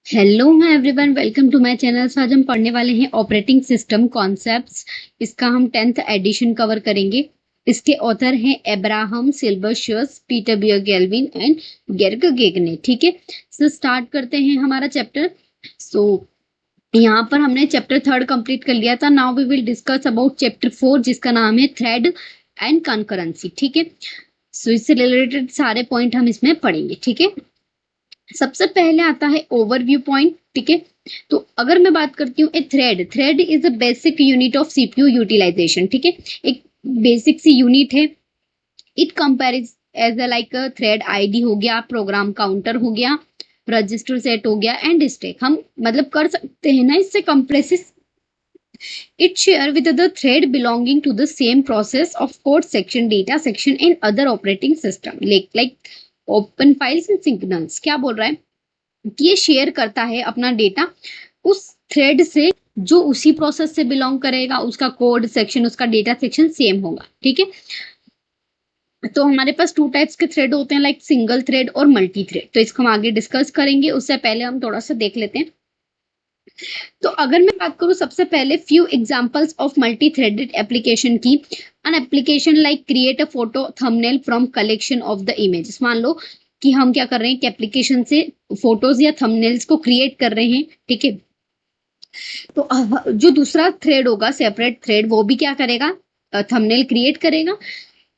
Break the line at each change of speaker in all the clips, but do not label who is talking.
Hello है everyone, welcome to my channel. आज हम पढ़ने वाले हैं ऑपरेटिंग सिस्टम कॉन्सेप्ट्स। इसका हम 10th एडिशन कवर करेंगे। इसके ऑथर हैं एब्राहम सिल्बर्शियस, पीटर बियर-गेल्विन एंड गेर्ग गेगने। ठीक है, सो स्टार्ट करते हैं हमारा चैप्टर। सो यहाँ पर हमने चैप्टर 3 कंप्लीट कर लिया था। Now we will discuss about chapter 4 जिसका नाम है थ्रेड एंड कंकरेंसी। ठीक है, सो इससे रिलेटेड सारे पॉइंट हम इसमें पढ़ेंगे। ठीक है, सबसे पहले आता है ओवरव्यू पॉइंट। ठीक है, तो अगर मैं बात करती हूँ, a thread thread is a basic unit of CPU utilisation. ठीक है, एक बेसिक सी यूनिट है। It comprises as a like thread ID हो गया, प्रोग्राम काउंटर हो गया, रजिस्टर सेट हो गया एंड स्टैक। हम मतलब कर सकते हैं ना, इससे comprises it share with the thread belonging to the same process of code section, data section and other operating system like open files and signals. क्या बोल रहा है कि ये शेयर करता है अपना डेटा उस थ्रेड से जो उसी प्रोसेस से बिलोंग करेगा, उसका कोड सेक्शन, उसका डेटा सेक्शन सेम होगा। ठीक है, तो हमारे पास 2 टाइप्स के थ्रेड होते हैं, लाइक सिंगल थ्रेड और मल्टी थ्रेड। तो इसको हम आगे डिस्कस करेंगे, उससे पहले हम थोड़ा सा देख लेते हैं। तो अगर मैं बात करूं सबसे पहले few examples of multi threaded application की, an application like create a photo thumbnail from collection of the images. मान लो कि हम क्या कर रहे हैं कि एप्लीकेशन से फोटोज या थंबनेल्स को क्रिएट कर रहे हैं। ठीक है, तो जो दूसरा थ्रेड होगा, सेपरेट थ्रेड, वो भी क्या करेगा, थंबनेल क्रिएट करेगा।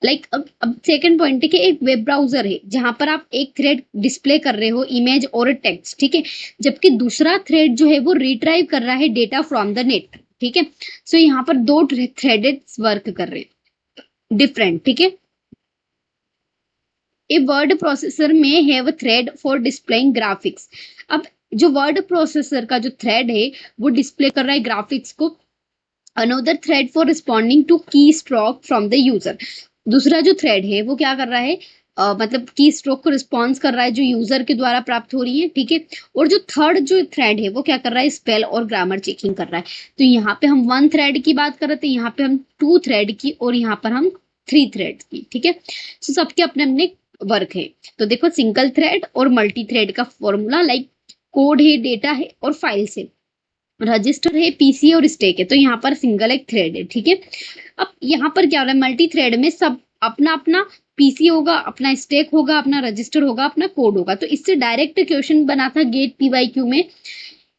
अब सेकंड पॉइंट है कि एक वेब ब्राउजर है जहां पर आप एक थ्रेड डिस्प्ले कर रहे हो, इमेज और टेक्स्ट। ठीक है, जबकि दूसरा थ्रेड जो है वो रिट्राइव कर रहा है डेटा फ्रॉम द नेट। ठीक है, सो यहाँ पर 2 थ्रेडेड वर्क कर रहे हैं डिफरेंट। ठीक है, ए वर्ड प्रोसेसर में have thread for displaying graphics. अब जो वर्ड प्रोसेसर का जो थ्रेड है वो डिस्प्ले कर रहा है ग्राफिक्स को। Another thread for responding to keystroke from the user. दूसरा जो थ्रेड है वो क्या कर रहा है, मतलब की स्ट्रोक को रिस्पॉन्स कर रहा है जो यूजर के द्वारा प्राप्त हो रही है। ठीक है, और जो थर्ड जो थ्रेड है वो क्या कर रहा है, स्पेल और ग्रामर चेकिंग कर रहा है। तो यहाँ पे हम 1 थ्रेड की बात कर रहे थे, यहाँ पे हम 2 थ्रेड की, और यहाँ पर हम 3 थ्रेड की। ठीक है, तो सबके अपने अपने वर्क है। तो देखो, सिंगल थ्रेड और मल्टी थ्रेड का फॉर्मूला, लाइक कोड है, डेटा है और फाइल्स है, रजिस्टर है, पीसी और स्टैक है। तो यहाँ पर सिंगल एक थ्रेड है। ठीक है, अब यहाँ पर क्या हो रहा है, मल्टी थ्रेड में सब अपना अपना पीसी होगा, अपना स्टैक होगा, अपना रजिस्टर होगा, अपना कोड होगा। तो इससे डायरेक्ट क्वेश्चन बना था गेट पीवाईक्यू में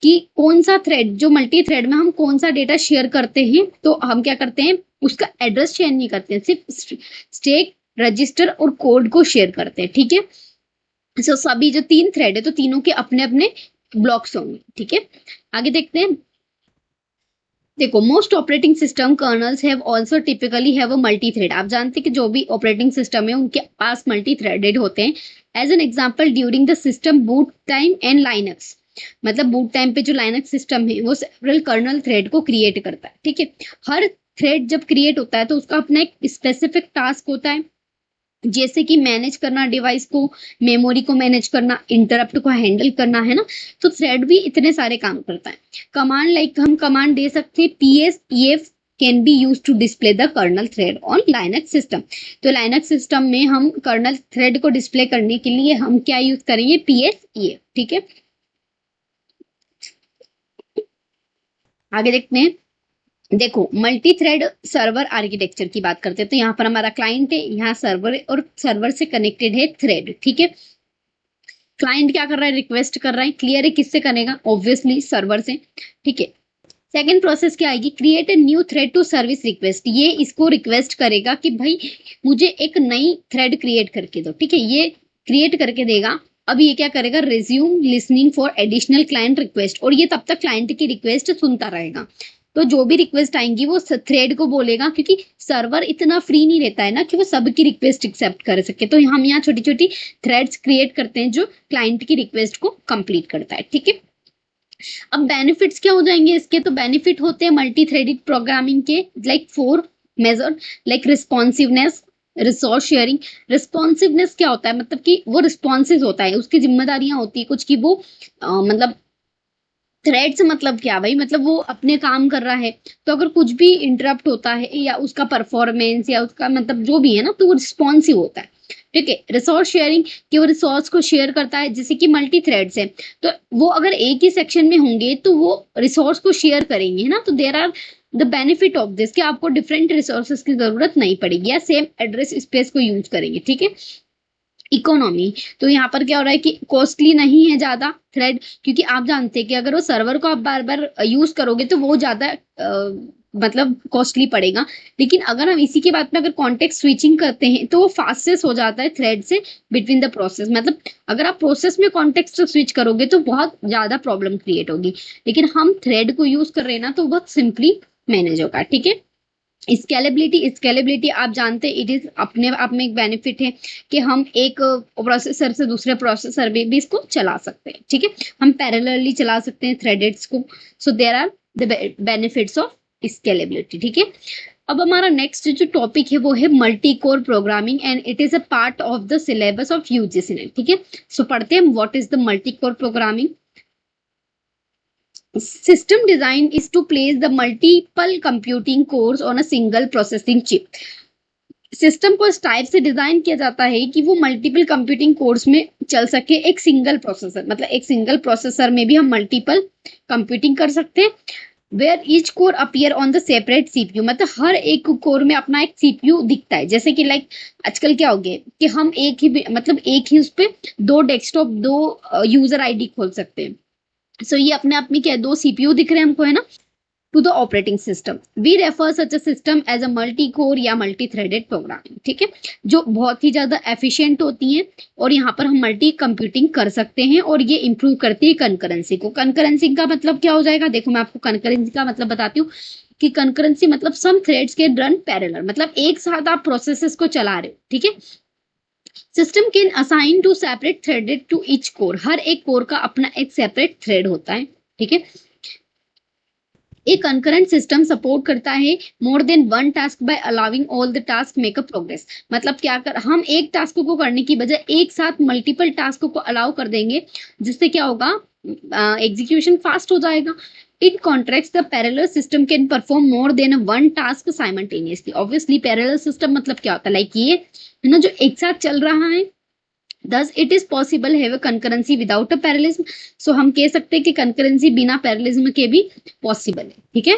कि कौन सा थ्रेड, जो मल्टी थ्रेड में हम कौन सा डेटा शेयर करते हैं, तो हम क्या करते हैं, उसका एड्रेस शेयर नहीं करते हैं, सिर्फ स्टैक, रजिस्टर और कोड को शेयर करते हैं। ठीक है, सो सभी जो 3 थ्रेड है तो तीनों के अपने अपने ब्लॉक्स होंगे। ठीक है, आगे देखते हैं। देखो, most operating system colonel's have also typically have a multi thread. आप जानते हैं कि जो भी ऑपरेटिंग सिस्टम है उनके पास मल्टी थ्रेडेड होते हैं। As an example, during the system boot time and Linux, मतलब बूट टाइम पे जो लाइनक्स सिस्टम है वो सेवरल कर्नल थ्रेड को क्रिएट करता है। ठीक है, हर थ्रेड जब क्रिएट होता है तो उसका अपना एक स्पेसिफिक टास्क होता है, जैसे कि मैनेज करना डिवाइस को, मेमोरी को मैनेज करना, इंटरप्ट को हैंडल करना, है ना। तो थ्रेड भी इतने सारे काम करता है। कमांड, लाइक हम कमांड दे सकते हैं, PS PF can be use to display the kernel thread on Linux system. तो लाइनक्स सिस्टम में हम कर्नल थ्रेड को डिस्प्ले करने के लिए हम क्या यूज करेंगे, पीएस पीएफ। ठीक है, आगे देखते हैं। देखो, मल्टी थ्रेड सर्वर आर्किटेक्चर की बात करते हैं। तो यहाँ पर हमारा क्लाइंट है, यहाँ सर्वर है, और सर्वर से कनेक्टेड है थ्रेड। ठीक है, क्लाइंट क्या कर रहा है, रिक्वेस्ट कर रहा है, क्लियर है, किससे करेगा, ऑब्वियसली सर्वर से। ठीक है, सेकेंड प्रोसेस क्या आएगी, create a new thread to service request. ये इसको रिक्वेस्ट करेगा कि भाई मुझे एक नई थ्रेड क्रिएट करके दो। ठीक है, ये क्रिएट करके देगा। अब ये क्या करेगा, resume listening for additional client request, और ये तब तक क्लाइंट की रिक्वेस्ट सुनता रहेगा। तो जो भी रिक्वेस्ट आएंगी वो थ्रेड को बोलेगा, क्योंकि सर्वर इतना फ्री नहीं रहता है ना कि वो सबकी रिक्वेस्ट एक्सेप्ट कर सके। तो हम यहाँ छोटी छोटी थ्रेड्स क्रिएट करते हैं जो क्लाइंट की रिक्वेस्ट को कंप्लीट करता है। ठीक है, अब बेनिफिट्स क्या हो जाएंगे इसके, तो बेनिफिट होते हैं मल्टी थ्रेडेड प्रोग्रामिंग के, like 4 major, like responsiveness, resource sharing. Responsiveness क्या होता है, मतलब कि वो रिस्पॉन्सिव होता है, उसकी जिम्मेदारियां होती है कुछ की, वो मतलब थ्रेड से मतलब क्या भाई, मतलब वो अपने काम कर रहा है, तो अगर कुछ भी इंटरप्ट होता है या उसका परफॉर्मेंस या उसका मतलब जो भी है ना, तो वो रिस्पॉन्सिव होता है। ठीक है। रिसोर्स शेयरिंग कि वो रिसोर्स को शेयर करता है, जैसे कि मल्टी थ्रेड्स है तो वो अगर एक ही सेक्शन में होंगे तो वो रिसोर्स को शेयर करेंगे, है ना। तो there are the benefit of this कि आपको डिफरेंट रिसोर्सेज की जरूरत नहीं पड़ेगी या सेम एड्रेस स्पेस को यूज करेंगे, ठीक है। इकोनॉमी, तो यहाँ पर क्या हो रहा है कि कॉस्टली नहीं है ज्यादा थ्रेड, क्योंकि आप जानते हैं कि अगर वो सर्वर को आप बार बार यूज करोगे तो वो ज्यादा मतलब कॉस्टली पड़ेगा। लेकिन अगर हम इसी के बाद में अगर कॉन्टेक्स्ट स्विचिंग करते हैं तो वो फास्टेस्ट हो जाता है थ्रेड से बिटवीन द प्रोसेस। मतलब अगर आप प्रोसेस में कॉन्टेक्स्ट स्विच करोगे तो बहुत ज्यादा प्रॉब्लम क्रिएट होगी, लेकिन हम थ्रेड को यूज कर रहे हैं ना तो बहुत सिंपली मैनेज होगा, ठीक है। स्केलेबिलिटी आप जानते हैं इट इज अपने आप में एक बेनिफिट है कि हम एक प्रोसेसर से दूसरे प्रोसेसर में भी इसको चला सकते हैं, ठीक है। हम पैरेलली चला सकते हैं थ्रेडेड्स को। So there are the benefits of scalability, ठीक है। अब हमारा नेक्स्ट जो टॉपिक है वो है multi core programming and it is a part of the syllabus of UGC net, ठीक है। सो पढ़ते हैं what is the multi core programming. System design is to place the multiple computing cores on a single processing chip. System को इस type से design किया जाता है कि वो मल्टीपल कंप्यूटिंग कोर्स में चल सके एक सिंगल प्रोसेसर, मतलब एक सिंगल प्रोसेसर में भी हम मल्टीपल कंप्यूटिंग कर सकते हैं। Where each core appear on the separate CPU, मतलब हर एक कोर में अपना एक सीपीयू दिखता है। जैसे कि लाइक आजकल क्या हो गया कि हम एक ही मतलब एक ही उस पे दो डेस्कटॉप दो यूजर आईडी खोल सकते हैं। सो ये अपने आप में क्या है, दो सीपीयू दिख रहे हैं हमको, है ना, to the operating system. We refer such a system as a multi core या मल्टी थ्रेडेड प्रोग्रामिंग, ठीक है, जो बहुत ही ज्यादा एफिशिएंट होती है और यहाँ पर हम मल्टी कंप्यूटिंग कर सकते हैं और ये इंप्रूव करती है कंकरेंसी को। कंकरेंसी का मतलब क्या हो जाएगा, देखो मैं आपको कंकरेंसी का मतलब बताती हूँ कि कंकरेंसी मतलब सम थ्रेड्स के रन पैरेलल, मतलब एक साथ आप प्रोसेसेस को चला रहे हो, ठीक है। System can assign to separate threaded to each core, हर एक कोर का अपना एक सेपरेट थ्रेड होता है, ठीक है। एक कंकरेंट सिस्टम सपोर्ट करता है more than one task by allowing all the task make a progress. मतलब क्या कर हम एक टास्क को करने की बजाय एक साथ मल्टीपल टास्क को अलाउ कर देंगे, जिससे क्या होगा, एग्जीक्यूशन फास्ट हो जाएगा। It contracts the parallel system can perform more than one task simultaneously. Obviously parallel system मतलब क्या होता है, लाइक ये है ना जो एक साथ चल रहा है। Thus it is possible have a concurrency without a parallelism. So हम कह सकते हैं कि concurrency बिना parallelism के भी possible है, ठीक है।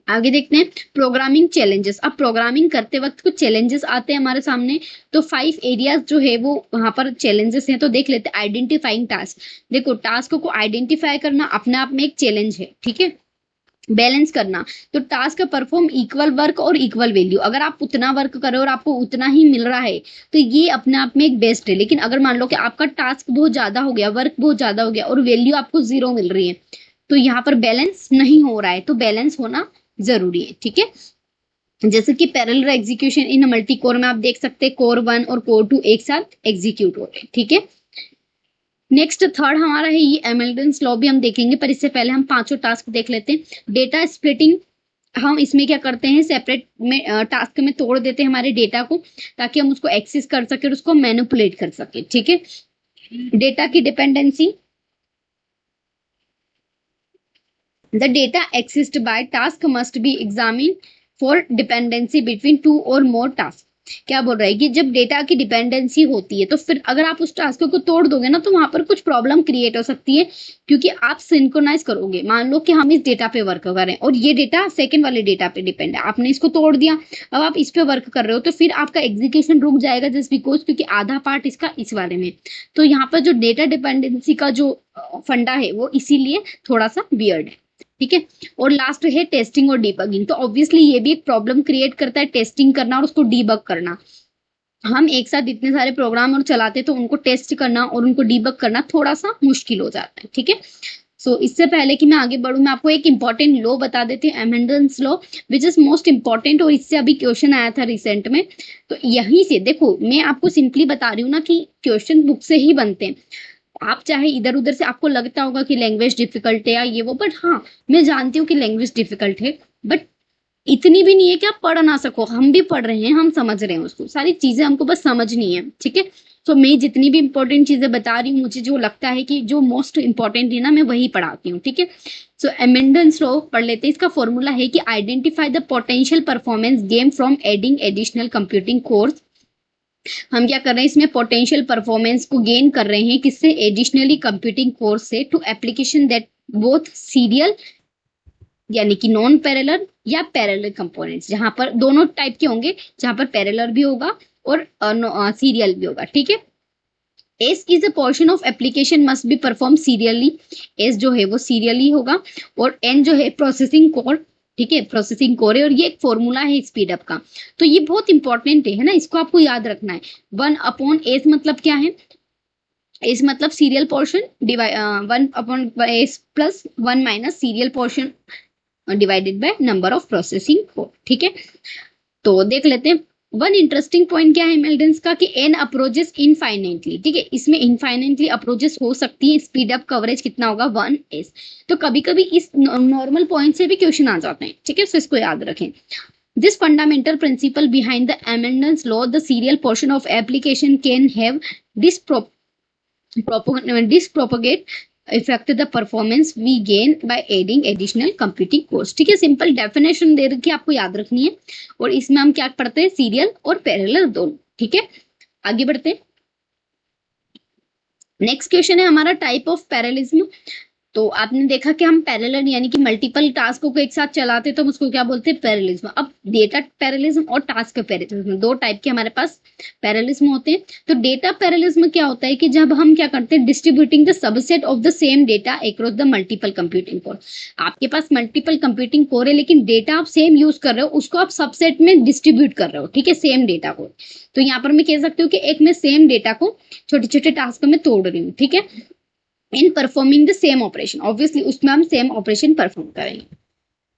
आगे देखते हैं प्रोग्रामिंग चैलेंजेस। अब प्रोग्रामिंग करते वक्त कुछ चैलेंजेस आते हैं हमारे सामने, तो 5 एरियाज जो है वो वहां पर चैलेंजेस हैं। तो देख लेते हैं आइडेंटिफाइंग टास्क। देखो टास्क को आइडेंटिफाई करना अपने आप में एक चैलेंज है, ठीक है। बैलेंस करना, तो टास्क परफॉर्म इक्वल वर्क और इक्वल वैल्यू, अगर आप उतना वर्क करो और आपको उतना ही मिल रहा है तो ये अपने आप में एक बेस्ट है। लेकिन अगर मान लो कि आपका टास्क बहुत ज्यादा हो गया, वर्क बहुत ज्यादा हो गया और वैल्यू आपको 0 मिल रही है, तो यहाँ पर बैलेंस नहीं हो रहा है। तो बैलेंस होना जरूरी है, ठीक है। जैसे कि पैरेलल एग्जीक्यूशन इन मल्टी कोर में आप देख सकते हैं कोर 1 और कोर 2 एक साथ एग्जीक्यूट हो रहे हैं, ठीक है। नेक्स्ट थर्ड हमारा है ये एमिल्टन्स लॉ भी हम देखेंगे, पर इससे पहले हम पांचों टास्क देख लेते हैं। डेटा स्प्लिटिंग, हम इसमें क्या करते हैं सेपरेट में टास्क में तोड़ देते हैं हमारे डेटा को, ताकि हम उसको एक्सेस कर सके और उसको मैनिपुलेट कर सके, ठीक है। डेटा की dependency, the data exist by task must be examine for dependency between 2 और मोर टास्क। क्या बोल रहा है कि जब डेटा की डिपेंडेंसी होती है तो फिर अगर आप उस टास्क को तोड़ दोगे ना तो वहां पर कुछ प्रॉब्लम क्रिएट हो सकती है, क्योंकि आप सिंक्रोनाइज करोगे। मान लो कि हम इस डेटा पे वर्क कर रहे हैं और ये डेटा सेकंड वाले डेटा पे डिपेंड है, आपने इसको तोड़ दिया, अब आप इस पे वर्क कर रहे हो, तो फिर आपका एग्जीक्यूशन रुक जाएगा जस्ट बिकॉज क्योंकि आधा पार्ट इसका इस वाले में। तो यहाँ पर जो डेटा डिपेंडेंसी का जो फंडा है वो इसीलिए थोड़ा सा वियर्ड है, ठीक है। और लास्ट है टेस्टिंग और डीबगिंग। तो ऑब्वियसली ये भी एक प्रॉब्लम क्रिएट करता है, टेस्टिंग करना और उसको डीबग करना। हम एक साथ इतने सारे प्रोग्राम और चलाते तो उनको टेस्ट करना और उनको डीबग करना थोड़ा सा मुश्किल हो जाता है, ठीक है। सो इससे पहले कि मैं आगे बढ़ूं, मैं आपको एक इंपॉर्टेंट लॉ बता देती हूँ, amendments law which is most important, और इससे अभी क्वेश्चन आया था रिसेंट में। तो यहीं से देखो मैं आपको सिंपली बता रही हूँ ना कि क्वेश्चन बुक से ही बनते हैं। आप चाहे इधर उधर से आपको लगता होगा कि लैंग्वेज डिफिकल्ट है या ये वो, बट हाँ मैं जानती हूँ कि लैंग्वेज डिफिकल्ट है, बट इतनी भी नहीं है कि आप पढ़ ना सको। हम भी पढ़ रहे हैं, हम समझ रहे हैं उसको, सारी चीजें हमको बस समझनी है, ठीक है। तो मैं जितनी भी इंपॉर्टेंट चीजें बता रही हूँ, मुझे जो लगता है कि जो मोस्ट इंपॉर्टेंट है ना मैं वही पढ़ाती हूँ, ठीक है। सो एमेंडमेंट्स लॉ पढ़ लेते हैं। इसका फॉर्मूला है कि identify the potential performance gain from adding additional computing course हम क्या कर रहे हैं इसमें पोटेंशियल परफॉर्मेंस को गेन कर रहे हैं किससे, एडिशनली कंप्यूटिंग कोर से, to application that both serial यानी कि नॉन पैरेलल या पैरेलल कंपोनेंट्स, जहां पर दोनों टाइप के होंगे, जहां पर पैरेलल भी होगा और सीरियल भी होगा, ठीक है। S is a portion of application must be perform serially, S जो है वो सीरियली होगा, और एन जो है प्रोसेसिंग कोर, ठीक है, प्रोसेसिंग कोर है, और ये एक फॉर्मूला है स्पीड अप का, तो ये बहुत इंपॉर्टेंट है ना, इसको आपको याद रखना है। 1/s मतलब क्या है, एस मतलब serial portion, 1/s plus 1 minus serial portion divided by number of processing core, ठीक है। तो देख लेते हैं वन इंटरेस्टिंग पॉइंट क्या है हैमिल्टन का कि एन अप्रोचेस इनफाइनेटली, ठीक है, इसमें इनफाइनेटली अप्रोचेस हो सकती है, स्पीड अप कवरेज कितना होगा 1s। तो कभी कभी इस नॉर्मल पॉइंट से भी क्वेश्चन आ जाते हैं, ठीक है, तो इसको याद रखें। This fundamental principle behind the amendments law, the serial portion of application can have disproportionate affect the performance we gain by adding additional computing cost, ठीक है। सिंपल डेफिनेशन दे रखी है, आपको याद रखनी है, और इसमें हम क्या पढ़ते हैं, सीरियल और पैरेलल दोनों, ठीक है। आगे बढ़ते हैं, नेक्स्ट क्वेश्चन है हमारा टाइप ऑफ पैरेललिज्म। तो आपने देखा कि हम पैरेलल यानी कि मल्टीपल टास्कों को एक साथ चलाते हैं तो हम उसको क्या बोलते हैं, पैरेललिज्म। अब डेटा पैरेललिज्म और टास्क पैरेललिज्म दो टाइप के हमारे पास पैरेललिज्म होते हैं। तो डेटा पैरेललिज्म क्या होता है कि जब हम क्या करते हैं, distributing the subset of the same data across the multiple computing core. आपके पास मल्टीपल कंप्यूटिंग कोर है लेकिन डेटा आप सेम यूज कर रहे हो, उसको आप सबसेट में डिस्ट्रीब्यूट कर रहे हो, ठीक है, सेम डेटा को। तो यहाँ पर मैं कह सकती हूँ कि एक में सेम डेटा को छोटे छोटे टास्क में तोड़ रही हूँ, ठीक है, in performing the same operation, obviously उसमें हम सेम ऑपरेशन परफॉर्म करेंगे।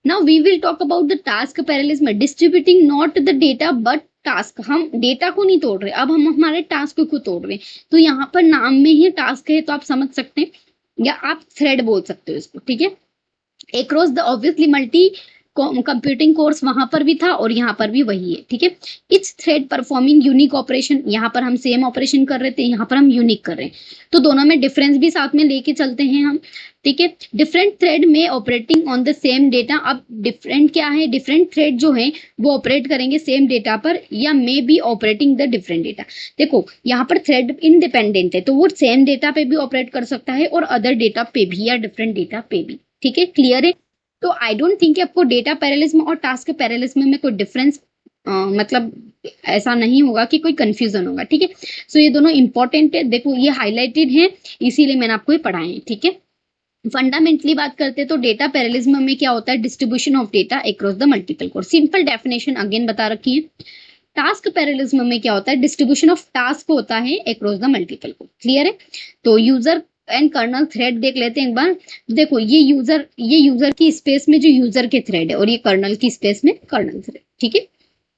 Now we will talk about the task parallelism, distributing not the data but task. हम डेटा को नहीं तोड़ रहे, अब हम हमारे टास्क को तोड़ रहे हैं। तो यहाँ पर नाम में ही टास्क है तो आप समझ सकते हैं, या आप थ्रेड बोल सकते हो इसको, ठीक है। Across the obviously multi computing course वहां पर भी था और यहाँ पर भी वही है, ठीक है। It's thread performing unique operation, यहाँ पर हम सेम ऑपरेशन कर रहे थे, यहाँ पर हम यूनिक कर रहे हैं, तो दोनों में डिफरेंस भी साथ में लेके चलते हैं हम, ठीक है। डिफरेंट थ्रेड में operating on the same data, अब डिफरेंट क्या है, डिफरेंट थ्रेड जो है वो ऑपरेट करेंगे सेम डेटा पर, या may be operating the different data. देखो यहाँ पर थ्रेड इंडिपेंडेंट है तो वो सेम डेटा पे भी ऑपरेट कर सकता है और अदर डेटा पे भी या डिफरेंट डेटा पे भी, ठीक है, क्लियर है। तो आई डोंट थिंक आपको डेटा पैरेललिज्म और टास्क पैरेललिज्म में कोई डिफरेंस मतलब ऐसा नहीं होगा कि कोई कंफ्यूजन होगा, ठीक है। सो ये दोनों इंपॉर्टेंट है, देखो ये हाईलाइटेड है इसीलिए मैंने आपको ये पढ़ाए हैं, ठीक है। फंडामेंटली बात करते हैं तो डेटा पैरेललिज्म में क्या होता है, distribution of data across the multiple core, simple definition again बता रखी है। टास्क पैरेललिज्म में क्या होता है, डिस्ट्रीब्यूशन ऑफ टास्क होता है across the multiple core, clear है। तो यूजर एंड कर्नल थ्रेड देख लेते हैं एक बार। देखो ये यूजर की स्पेस में जो यूजर के थ्रेड है और ये कर्नल की स्पेस में कर्नल थ्रेड, ठीक है।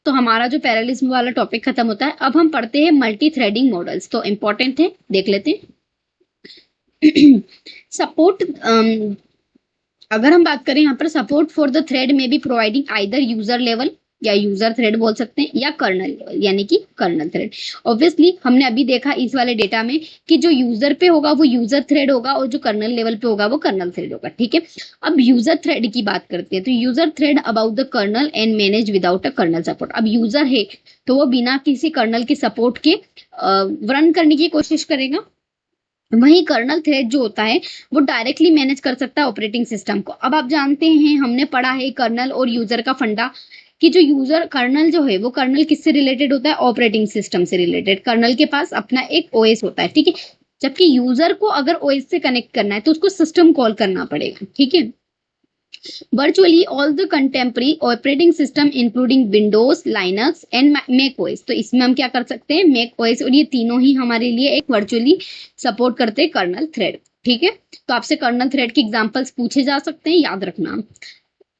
तो हमारा जो पैरेललिज्म वाला टॉपिक खत्म होता है। अब हम पढ़ते हैं मल्टी थ्रेडिंग मॉडल्स, तो इंपॉर्टेंट है, देख लेते हैं। सपोर्ट अगर हम बात करें यहाँ पर, सपोर्ट फॉर द थ्रेड में be providing either user level या यूजर थ्रेड बोल सकते हैं, या कर्नल लेवल यानी कि कर्नल थ्रेड। ऑब्वियसली हमने अभी देखा इस वाले डेटा में कि जो यूजर पे होगा वो यूजर थ्रेड होगा और जो कर्नल लेवल पे होगा वो कर्नल थ्रेड होगा, ठीक है। अब यूजर थ्रेड की बात करते हैं तो user thread about the kernel and manage without a kernel support. अब यूजर है तो वो बिना किसी कर्नल के सपोर्ट के रन करने की कोशिश करेगा, वही कर्नल थ्रेड जो होता है वो डायरेक्टली मैनेज कर सकता है ऑपरेटिंग सिस्टम को। अब आप जानते हैं, हमने पढ़ा है कर्नल और यूजर का फंडा कि जो यूजर कर्नल जो है वो कर्नल किससे रिलेटेड होता है, ऑपरेटिंग सिस्टम से रिलेटेड। कर्नल के पास अपना एक ओएस होता है, ठीक है, जबकि यूजर को अगर ओएस से कनेक्ट करना है तो उसको सिस्टम कॉल करना पड़ेगा, ठीक है। Virtually all the contemporary operating system including Windows, Linux and Mac OS, तो इसमें हम क्या कर सकते हैं, मैक ओएस, और ये तीनों ही हमारे लिए एक वर्चुअली सपोर्ट करते हैं कर्नल थ्रेड, ठीक है। तो आपसे कर्नल थ्रेड के एग्जांपल्स पूछे जा सकते हैं, याद रखना।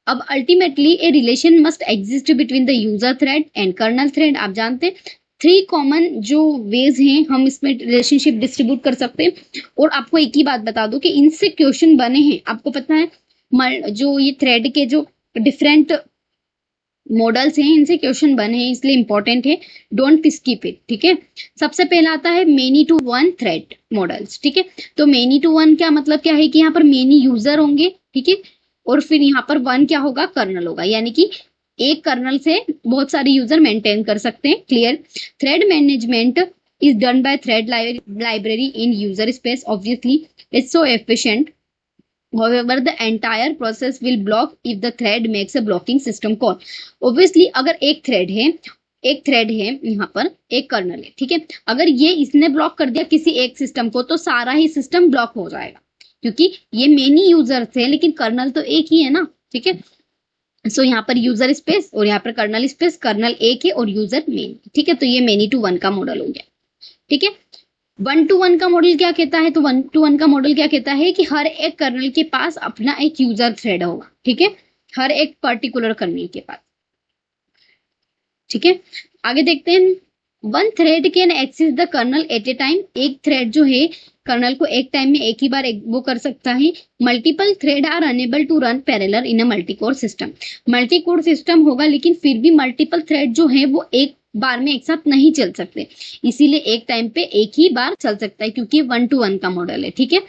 अब ultimately a relation must exist between the user thread and kernel thread. आप जानते हैं 3 कॉमन जो वेज हैं हम इसमें रिलेशनशिप डिस्ट्रीब्यूट कर सकते हैं। और आपको एक ही बात बता दो कि इनसे क्वेश्चन बने हैं, आपको पता है जो ये थ्रेड के जो डिफरेंट मॉडल्स हैं इनसे क्वेश्चन बने हैं, इसलिए इंपॉर्टेंट है, डोंट स्किप इट, ठीक है। सबसे पहला आता है many to one thread models, ठीक है। तो मेनी टू वन क्या मतलब क्या है कि यहाँ पर मेनी यूजर होंगे, ठीक है, और फिर यहाँ पर वन क्या होगा, कर्नल होगा, यानी कि एक कर्नल से बहुत सारे यूजर मेंटेन कर सकते हैं। Clear. Thread management is done by thread library in user space. Obviously it's so efficient. However, the entire process will block if the thread makes a blocking system call. Obviously अगर एक thread है यहाँ पर, एक colonel है, ठीक है, अगर ये इसने ब्लॉक कर दिया किसी एक सिस्टम को तो सारा ही सिस्टम ब्लॉक हो जाएगा, क्योंकि ये मेनी यूजर थे लेकिन कर्नल तो एक ही है ना, ठीक है। सो यहाँ पर यूजर स्पेस और यहाँ पर कर्नल स्पेस, कर्नल एक है और यूजर मेन, ठीक है। तो ये मेनी टू वन का मॉडल हो गया, ठीक है। 1 to 1 का मॉडल क्या कहता है? तो 1 to 1 का मॉडल क्या कहता है कि हर एक कर्नल के पास अपना एक यूजर थ्रेड होगा, ठीक है, हर एक पर्टिकुलर कर्नल के पास, ठीक है। आगे देखते हैं। One thread can access the kernel at a time. एक थ्रेड जो है कर्नल को एक टाइम में एक ही बार वो कर सकता है। Multiple thread are able to run parallel in a multi core system. Multi core system होगा लेकिन फिर भी मल्टीपल थ्रेड जो है वो एक बार में एक साथ नहीं चल सकते, इसीलिए एक टाइम पे एक ही बार चल सकता है क्योंकि 1 to 1 का मॉडल है, ठीक है।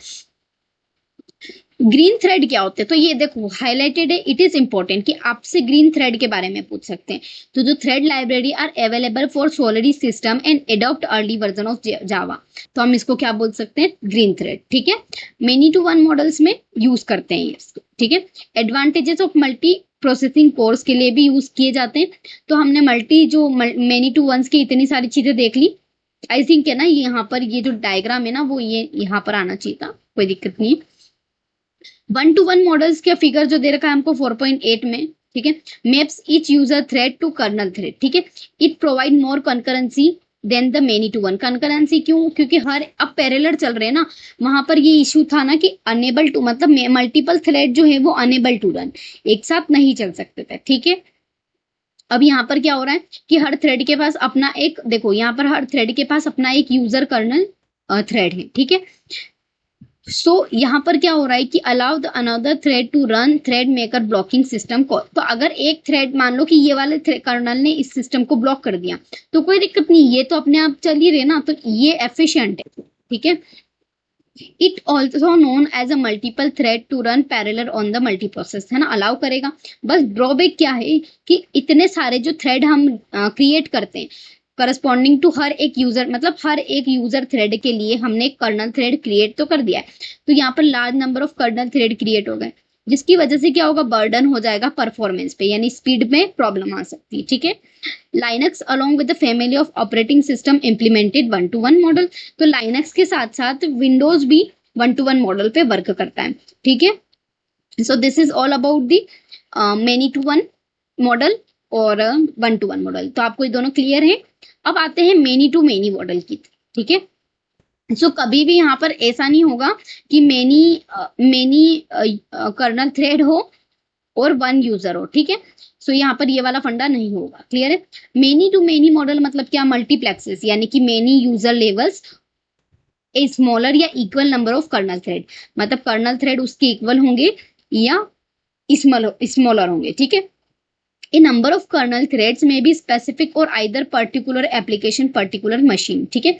ग्रीन थ्रेड क्या होते हैं? तो ये देखो हाईलाइटेड है, इट इज इंपॉर्टेंट कि आपसे ग्रीन थ्रेड के बारे में पूछ सकते हैं। तो जो thread library are available for Solaris system and adopt early version of Java, तो हम इसको क्या बोल सकते हैं? ग्रीन थ्रेड, ठीक है। मेनी टू वन मॉडल्स में यूज करते हैं इसको, ठीक है। Advantages of multi processing course के लिए भी यूज किए जाते हैं। तो हमने मेनी टू वंस की इतनी सारी चीजें देख ली। आई थिंक है ना, यहाँ पर ये जो डायग्राम है ना वो ये यहाँ पर आना चाहिए था, कोई दिक्कत नहीं है। 1 to 1 मॉडल्स का फिगर जो दे रखा है हमको 4.8 में, ठीक है। Maps each user thread to kernel thread, ठीक है। It provide more concurrency than the many to one. Concurrency क्यों? क्योंकि हर अब पैरेलल चल रहे हैं ना, वहां पर ये इश्यू था ना कि अनेबल टू, मतलब मल्टीपल थ्रेड जो है वो अनेबल टू रन, एक साथ नहीं चल सकते थे, ठीक है। अब यहाँ पर क्या हो रहा है कि हर थ्रेड के पास अपना एक, देखो यहाँ पर हर थ्रेड के पास अपना एक यूजर कर्नल थ्रेड है, ठीक है। सो यहाँ पर क्या हो रहा है कि allow the another thread to run thread maker blocking system call. तो अगर एक थ्रेड, मान लो कि ये वाले कर्नल ने इस सिस्टम को ब्लॉक कर दिया तो कोई दिक्कत नहीं, ये तो अपने आप चल ही रहे ना, तो ये एफिशिएंट है, ठीक है। It also known as a multiple thread to run parallel on the multi process, है ना, अलाउ करेगा। बस ड्रॉबैक क्या है कि इतने सारे जो थ्रेड हम क्रिएट करते हैं करस्पॉन्डिंग टू हर एक यूजर, मतलब हर एक यूजर थ्रेड के लिए हमने एक कर्नल थ्रेड क्रिएट तो कर दिया है, तो यहाँ पर large number of kernel thread create हो गए, जिसकी वजह से क्या होगा, बर्डन हो जाएगा परफॉर्मेंस पे, यानी स्पीड में प्रॉब्लम आ सकती है, ठीक है। Linux along with the family of operating system implemented 1 to 1 model. तो लाइनक्स के साथ साथ विंडोज भी 1 to 1 मॉडल पे वर्क करता है, ठीक है। So this is all about the many to one model और 1 to 1 मॉडल। तो आपको ये दोनों क्लियर है। अब आते हैं मेनी टू मेनी मॉडल की, ठीक है। सो कभी भी यहाँ पर ऐसा नहीं होगा कि मेनी कर्नल थ्रेड हो और 1 यूजर हो, ठीक है। सो यहाँ पर ये वाला फंडा नहीं होगा, क्लियर है। मेनी टू मेनी मॉडल मतलब क्या? मल्टीप्लेक्सेस, यानी कि many user levels a smaller या equal number of kernel thread, मतलब कर्नल थ्रेड उसके इक्वल होंगे या स्मॉलर होंगे, ठीक है। A number of kernel threads may be specific or either particular application particular machine, ठीक है।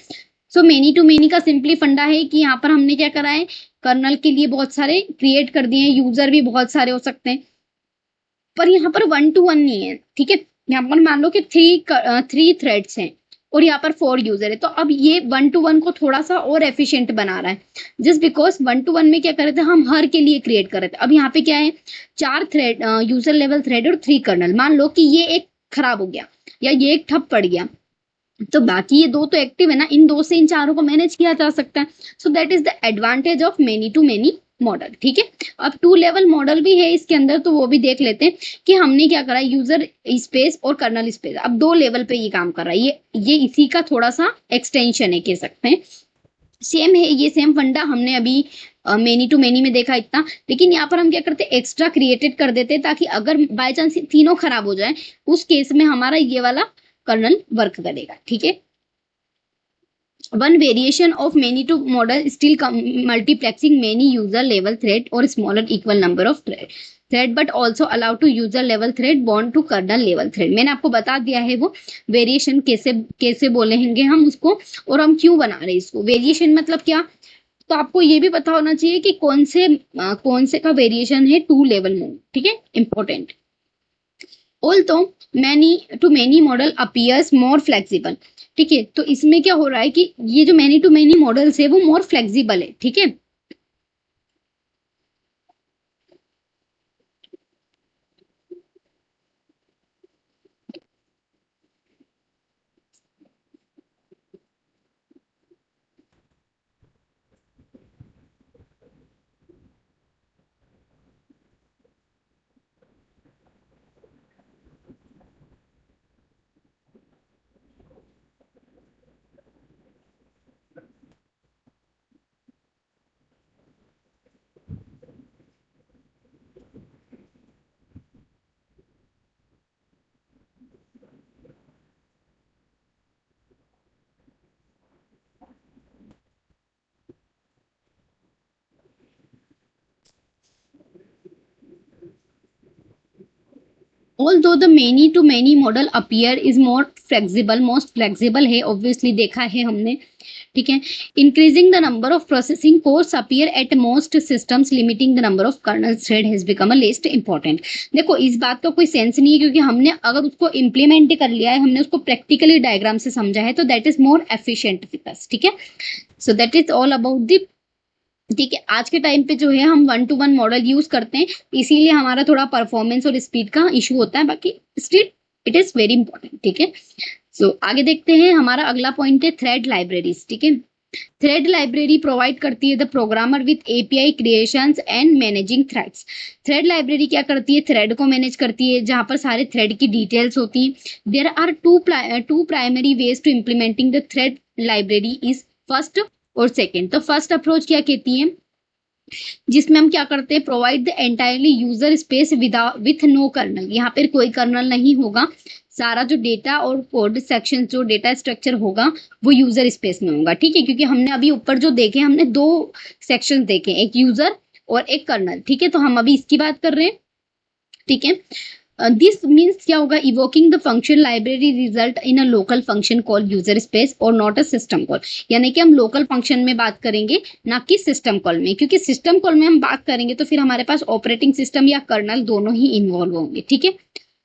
सो मेनी टू मेनी का सिंपली फंडा है कि यहाँ पर हमने क्या करा है, कर्नल के लिए बहुत सारे क्रिएट कर दिए हैं, यूजर भी बहुत सारे हो सकते हैं, पर यहाँ पर 1 to 1 नहीं है, ठीक है। यहाँ पर मान लो कि थ्री थ्रेड्स हैं और यहाँ पर 4 यूजर है, तो अब ये 1 to 1 को थोड़ा सा और एफिशिएंट बना रहा है, जस्ट बिकॉज 1 to 1 में क्या कर रहे थे हम, हर के लिए क्रिएट कर रहे थे। अब यहाँ पे क्या है, 4 थ्रेड, यूजर लेवल थ्रेड और 3 कर्नल। मान लो कि ये एक खराब हो गया या ये एक ठप पड़ गया, तो बाकी ये 2 तो एक्टिव है ना, इन 2 से इन 4 को मैनेज किया जा सकता है। So that is the advantage of many to many model, ठीक है। अब 2 लेवल मॉडल भी है इसके अंदर, तो वो भी देख लेते हैं कि हमने क्या करा, यूजर स्पेस और कर्नल स्पेस। अब 2 लेवल पे ये काम कर रहा है, ये इसी का थोड़ा सा एक्सटेंशन है, कह सकते हैं। सेम है, ये सेम फंडा हमने अभी मेनी टू मेनी में देखा इतना, लेकिन यहाँ पर हम क्या करते हैं, एक्स्ट्रा क्रिएटेड कर देते हैं ताकि अगर बाय चांस तीनों खराब हो जाए उस केस में हमारा ये वाला कर्नल वर्क करेगा, ठीक है। One variation of many to model still multiplexing many user level thread or smaller equal number of thread but also allow to user level thread bond to kernel level thread। मैंने आपको बता दिया है वो variation कैसे कैसे बोलेंगे हम उसको, और हम क्यों बना रहे हैं इसको। वेरिएशन मतलब क्या, तो आपको ये भी पता होना चाहिए कि कौन से का वेरिएशन है 2 लेवल में, ठीक है, important. Although many to many model appears more flexible, ठीक है। तो इसमें क्या हो रहा है कि ये जो मैनी टू मैनी मॉडल्स है वो मोर फ्लेक्सिबल है, ठीक है। Although the many to many model appear is more flexible, most flexible है, ऑब्वियसली देखा है हमने, ठीक है। Increasing the number of processing cores appear at most systems, limiting the number of kernel thread has become a least important. देखो इस बात का कोई सेंस नहीं है, क्योंकि हमने अगर उसको इम्प्लीमेंट कर लिया है, हमने उसको प्रैक्टिकली डायग्राम से समझा है, तो that is more efficient with us, ठीक है। So that is all about the, ठीक है। आज के टाइम पे जो है हम 1-to-1 मॉडल यूज करते हैं, इसीलिए हमारा थोड़ा परफॉर्मेंस और स्पीड का इशू होता है, बाकी still it is very important, ठीक है। सो आगे देखते हैं, हमारा अगला पॉइंट है थ्रेड लाइब्रेरीज, ठीक है। थ्रेड लाइब्रेरी प्रोवाइड करती है the programmer with API creations and managing threads. Thread library क्या करती है, थ्रेड को मैनेज करती है, जहां पर सारे थ्रेड की डिटेल्स होती है। There are two primary ways to implementing the thread library is first और सेकेंड। तो फर्स्ट अप्रोच क्या कहती है, जिसमें हम क्या करते हैं, provide the entirely user space with no kernel. यहाँ पर कोई कर्नल नहीं होगा, सारा जो डेटा और कोड सेक्शन जो डेटा स्ट्रक्चर होगा वो यूजर स्पेस में होगा, ठीक है। क्योंकि हमने अभी ऊपर जो देखे, हमने दो सेक्शन देखे, एक यूजर और एक कर्नल, ठीक है। तो हम अभी इसकी बात कर रहे हैं, ठीक है। दिस मीन्स क्या होगा, evoking the function library result in a local function call user space और नॉट अ सिस्टम कॉल। यानी कि हम लोकल फंक्शन में बात करेंगे, ना कि सिस्टम कॉल में, क्योंकि सिस्टम कॉल में हम बात करेंगे तो फिर हमारे पास ऑपरेटिंग सिस्टम या कर्नल दोनों ही इन्वॉल्व होंगे, ठीक है।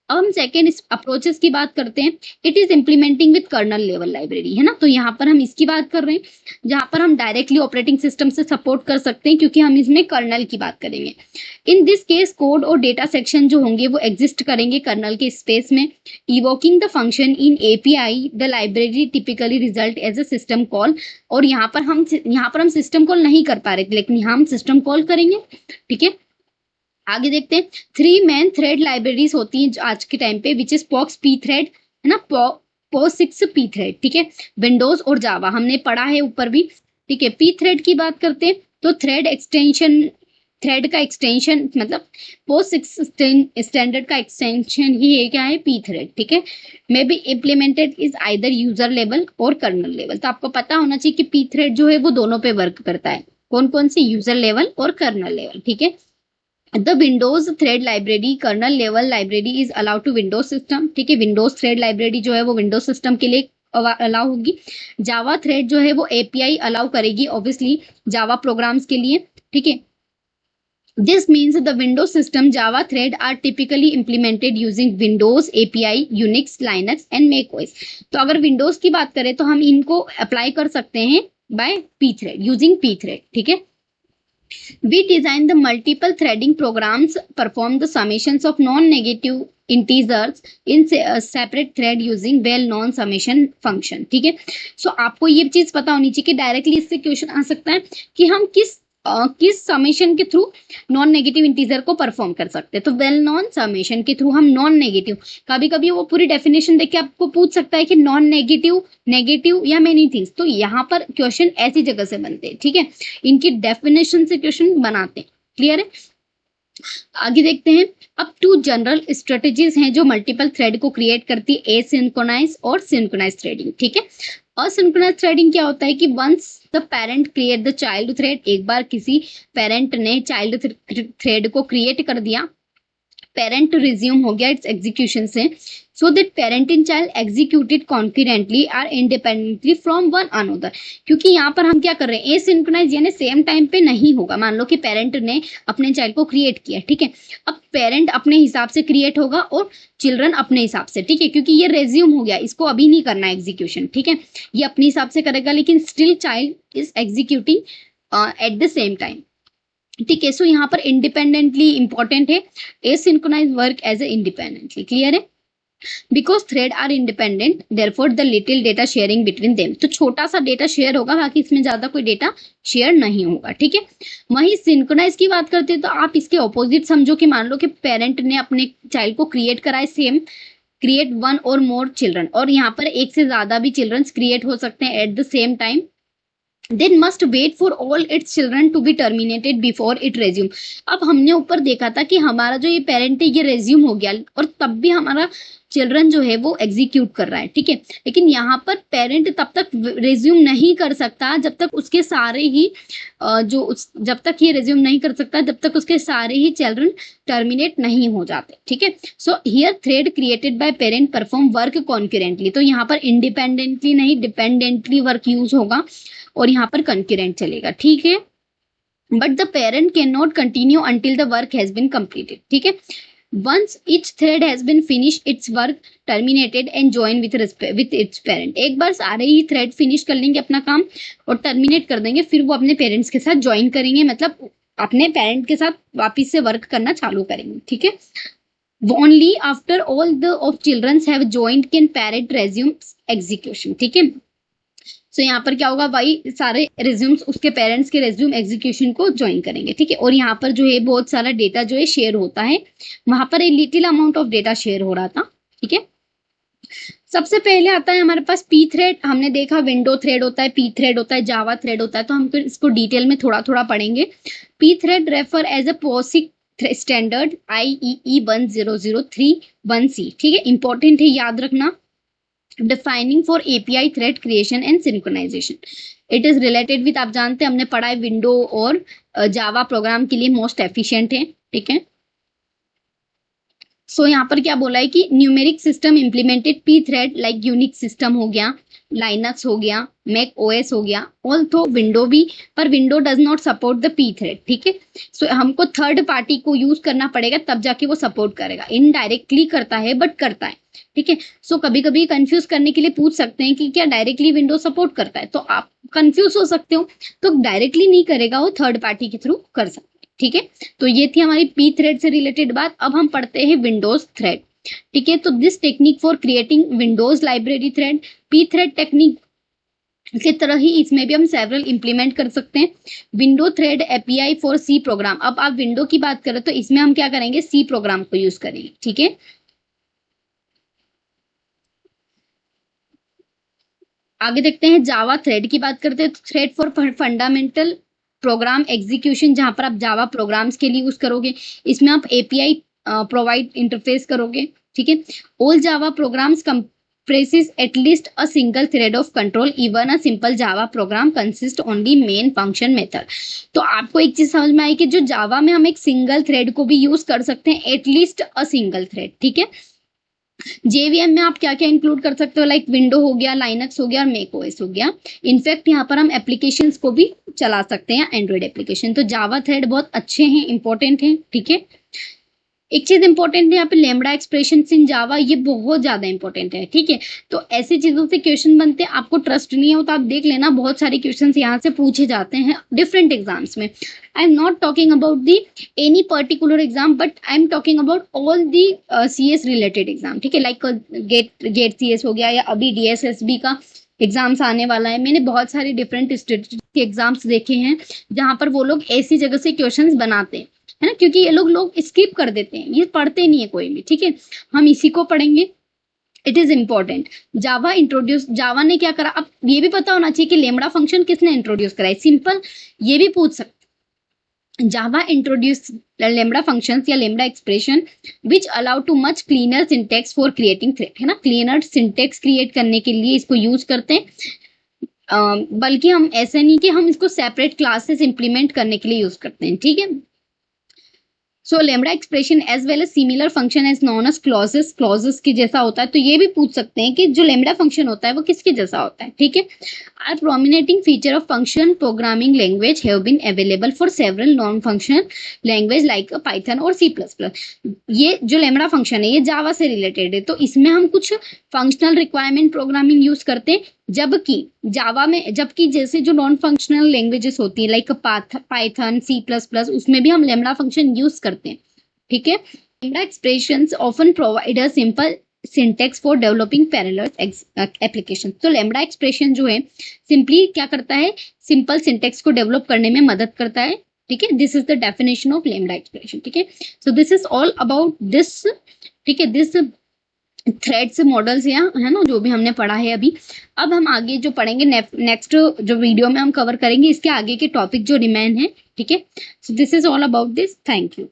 अब हम सेकेंड अप्रोचेस की बात करते हैं। It is implementing with kernel level library, है ना। तो यहाँ पर हम इसकी बात कर रहे हैं, जहां पर हम डायरेक्टली ऑपरेटिंग सिस्टम से सपोर्ट कर सकते हैं, क्योंकि हम इसमें कर्नल की बात करेंगे। इन दिस केस कोड और डेटा सेक्शन जो होंगे वो एग्जिस्ट करेंगे कर्नल के स्पेस में। Invoking the function in API the library typically result as a system call. और यहाँ पर हम सिस्टम कॉल नहीं कर पा रहे, लेकिन यहाँ हम सिस्टम कॉल करेंगे, ठीक है। आगे देखते हैं, 3 मेन थ्रेड लाइब्रेरीज होती हैं आज के टाइम पे, which is pox P thread, है ना, POS6 पी थ्रेड, ठीक है। विंडोज और जावा हमने पढ़ा है ऊपर भी, ठीक है। पी थ्रेड की बात करते हैं तो थ्रेड का एक्सटेंशन मतलब POS6 स्टैंडर्ड का एक्सटेंशन ही है, क्या है, पी थ्रेड, ठीक है। May be implemented is either user level और कर्नल लेवल। तो आपको पता होना चाहिए कि पी थ्रेड जो है वो दोनों पे वर्क करता है, कौन कौन से, यूजर लेवल और कर्नल लेवल, ठीक है। The Windows thread library kernel level library is allowed to Windows system, ठीक है। विंडोज थ्रेड लाइब्रेरी जो है वो विंडोज सिस्टम के लिए अलाउ होगी। जावा थ्रेड जो है वो एपीआई अलाउ करेगी, ऑब्वियसली जावा प्रोग्राम्स के लिए, ठीक है। This means the Windows system Java thread are typically implemented using Windows API, Unix, Linux and macOS। तो अगर Windows की बात करें तो हम इनको अप्लाई कर सकते हैं by pthread, using pthread, ठीक है। We design the multiple threading programs, perform the summations of non-negative integers in a separate thread using well-known summation function, ठीक है। सो आपको ये चीज पता होनी चाहिए कि डायरेक्टली इससे क्वेश्चन आ सकता है कि हम किस समेशन के थ्रू नॉन नेगेटिव इंटीजर को परफॉर्म कर सकते हैं। तो वेल नॉन समेशन के थ्रू हम नॉन नेगेटिव, कभी कभी वो पूरी डेफिनेशन देख के आपको पूछ सकता है कि नॉन नेगेटिव, नेगेटिव या मेनी थिंग्स, तो यहाँ पर क्वेश्चन ऐसी जगह से बनते हैं, ठीक है। इनकी डेफिनेशन से क्वेश्चन बनाते हैं, क्लियर है। आगे देखते हैं, अब 2 जनरल स्ट्रेटेजीज हैं जो मल्टीपल थ्रेड को क्रिएट करती है, एसिंक्रोनाइज और सिंक्रोनाइज थ्रेडिंग, ठीक है। असिंक्रोनाइज थ्रेडिंग क्या होता है कि once the parent create the child thread, एक बार किसी पेरेंट ने चाइल्ड थ्रेड को क्रिएट कर दिया, पेरेंट रिज्यूम हो गया इट्स एग्जीक्यूशन से, so that parent and child executed concurrently are independently from one another. क्योंकि यहाँ पर हम क्या कर रहे हैं, एसिंक्रोनाइज यानी सेम टाइम पे नहीं होगा। मान लो कि पेरेंट ने अपने चाइल्ड को क्रिएट किया, ठीक है। अब पेरेंट अपने हिसाब से क्रिएट होगा और चिल्ड्रन अपने हिसाब से, ठीक है, क्योंकि ये रेज्यूम हो गया, इसको अभी नहीं करना एग्जीक्यूशन, ठीक है, ये अपने हिसाब से करेगा, लेकिन still child is executing at the same time, ठीक है। सो यहाँ पर इंडिपेंडेंटली इंपॉर्टेंट है, asynchronize work as a independently, clear है, because thread are independent therefore the little data sharing between them, तो छोटा सा डेटा शेयर होगा, बाकी इसमें ज्यादा कोई डेटा शेयर नहीं होगा, ठीक है। वहीं सिंक्रोनाइज की बात करते हैं तो आप इसके ऑपोजिट समझो कि मान लो कि पेरेंट ने अपने चाइल्ड को क्रिएट कराए, सेम क्रिएट वन और मोर चिल्ड्रन, और यहाँ पर एक से ज्यादा भी चिल्ड्रन क्रिएट हो सकते हैं eight the same time, then must wait for all its children to be terminated before it resume। अब हमने ऊपर देखा था कि हमारा जो ये पेरेंट है ये रेज्यूम हो गया और तब भी हमारा चिल्ड्रन जो है वो एग्जीक्यूट कर रहा है, ठीक है, लेकिन यहाँ पर पेरेंट तब तक रेज्यूम नहीं कर सकता जब तक उसके सारे ही जब तक ये रेज्यूम नहीं कर सकता जब तक उसके सारे ही चिल्ड्रन टर्मिनेट नहीं हो जाते, ठीक है। So here thread created by parent perform work concurrently, तो यहाँ पर इंडिपेंडेंटली नहीं डिपेंडेंटली वर्क यूज होगा और यहाँ पर कंक्यूरेंट चलेगा, ठीक है, but the parent can not continue until the work has been completed, ठीक है। Once each thread has been finished its work terminated and join with its parent, एक बार सारे ही थ्रेड फिनिश कर लेंगे अपना काम और टर्मिनेट कर देंगे, फिर वो अपने पेरेंट्स के साथ ज्वाइन करेंगे, मतलब अपने पेरेंट के साथ वापिस से वर्क करना चालू करेंगे, ठीक है। Only after all the of children have joined can parent resume execution, ठीक है। सो यहाँ पर क्या होगा भाई, सारे रिज्यूम्स उसके पेरेंट्स के रिज्यूम एग्जीक्यूशन को ज्वाइन करेंगे, ठीक है, और यहाँ पर जो है बहुत सारा डेटा जो है शेयर होता है, वहां पर एक little amount of data share हो रहा था, ठीक है। सबसे पहले आता है हमारे पास पी थ्रेड, हमने देखा विंडो थ्रेड होता है, पी थ्रेड होता है, जावा थ्रेड होता है, तो हम इसको डिटेल में थोड़ा थोड़ा पढ़ेंगे। P thread refer as a POSIX standard IEEE 10031C, ठीक है, इंपॉर्टेंट है, याद रखना, defining for API thread creation and synchronization. It is related with, आप जानते हैं हमने पढ़ा है, विंडो और जावा प्रोग्राम के लिए मोस्ट एफिशिएंट है, ठीक है। सो यहाँ पर क्या बोला है कि numeric system implemented P thread like Unix system हो गया, लाइनक्स हो गया, मैक OS हो गया, ऑल्थो विंडो भी, पर window does not support the P thread, ठीक है। सो हमको थर्ड पार्टी को यूज करना पड़ेगा तब जाके वो सपोर्ट करेगा, इनडायरेक्टली करता है बट करता है, ठीक है। सो कभी कभी कंफ्यूज करने के लिए पूछ सकते हैं कि क्या डायरेक्टली विंडो सपोर्ट करता है, तो आप कंफ्यूज हो सकते हो, तो डायरेक्टली नहीं करेगा, वो थर्ड पार्टी के थ्रू कर सकते हैं, ठीक है। तो ये थी हमारी पी थ्रेड से रिलेटेड बात। अब हम पढ़ते हैं विंडोज थ्रेड, ठीक है। तो this technique for creating Windows library thread, P thread technique की तरह ही इसमें भी हम सेवरल इंप्लीमेंट कर सकते हैं। Window thread API for C program, अब आप विंडो की बात करें तो इसमें हम क्या करेंगे, सी प्रोग्राम को यूज करेंगे, ठीक है। आगे देखते हैं, जावा थ्रेड की बात करते हैं, thread for fundamental program execution, जहां पर आप जावा प्रोग्राम्स के लिए यूज करोगे, इसमें आप API प्रोवाइड इंटरफेस करोगे, ठीक है। All Java programmes comprises at least a single thread of control, even a simple java program consists only main function method। तो आपको एक चीज समझ में आई कि जो जावा में हम एक सिंगल थ्रेड को भी यूज कर सकते हैं, एटलीस्ट अ सिंगल थ्रेड, ठीक है। JVM में आप क्या क्या इंक्लूड कर सकते हो, लाइक विंडो हो गया, लाइनक्स हो गया और मैक OS हो गया। इनफैक्ट यहाँ पर हम एप्लीकेशंस को भी चला सकते हैं, एंड्रॉइड एप्लीकेशन। तो जावा थ्रेड बहुत अच्छे हैं, इंपॉर्टेंट हैं, ठीक है। एक चीज इंपॉर्टेंट है यहाँ पे, लैम्बडा एक्सप्रेशन इन जावा, ये बहुत ज्यादा इंपॉर्टेंट है, ठीक है। तो ऐसी चीजों से क्वेश्चन बनते हैं, आपको ट्रस्ट नहीं हो तो आप देख लेना, बहुत सारे क्वेश्चन यहाँ से पूछे जाते हैं डिफरेंट एग्जाम्स में। I am not talking about the any particular exam, but I am talking about all the CS related exam, ठीक है, लाइक गेट CS हो गया, या अभी DSSB का एग्जाम्स आने वाला है। मैंने बहुत सारे डिफरेंट स्टेट के एग्जाम्स देखे हैं जहां पर वो लोग ऐसी जगह से क्वेश्चंस बनाते हैं, है ना, क्योंकि ये लोग स्किप कर देते हैं, ये पढ़ते नहीं है कोई भी, ठीक है। हम इसी को पढ़ेंगे, it is important. Java introduce, Java ने क्या करा, अब ये भी पता होना चाहिए कि लैम्बडा फंक्शन किसने इंट्रोड्यूस करा है, सिंपल ये भी पूछ सकते। Java introduced lambda functions या lambda expression which allow to much cleaner syntax for creating thread, है ना, cleaner syntax create करने के लिए इसको यूज करते हैं, बल्कि हम ऐसे नहीं कि हम इसको सेपरेट क्लासेस इंप्लीमेंट करने के लिए यूज करते हैं, ठीक है। So lambda expression as well as similar function as known as clauses, clauses के जैसा होता है। तो ये भी पूछ सकते हैं कि जो लेमडा फंक्शन होता है वो किसके जैसा होता है, ठीक है। Are prominenting feature of function programming language have been available for several non functional language like Python और C++। ये जो लेमडा फंक्शन है ये जावा से रिलेटेड है, तो इसमें हम कुछ फंक्शनल रिक्वायरमेंट प्रोग्रामिंग यूज करते हैं, जबकि जावा में, जबकि जैसे जो नॉन फंक्शनल लैंग्वेजेस होती है लाइक पाइथन, C++, उसमें भी हम लेमडा फंक्शन यूज करते हैं, ठीक है। Lambda expressions often provide a simple syntax for developing parallel application. तो लेमडा एक्सप्रेशन जो है सिंपली क्या करता है, सिंपल सिंटेक्स को डेवलप करने में मदद करता है, ठीक है। This is the definition of lambda expression, ठीक है। So this is all about this, ठीक है। दिस थ्रेड्स मॉडल्स या है ना जो भी हमने पढ़ा है अभी। अब हम आगे जो पढ़ेंगे नेक्स्ट जो वीडियो में हम कवर करेंगे इसके आगे के टॉपिक जो रिमेन है, ठीक है। So this is all about this. Thank you.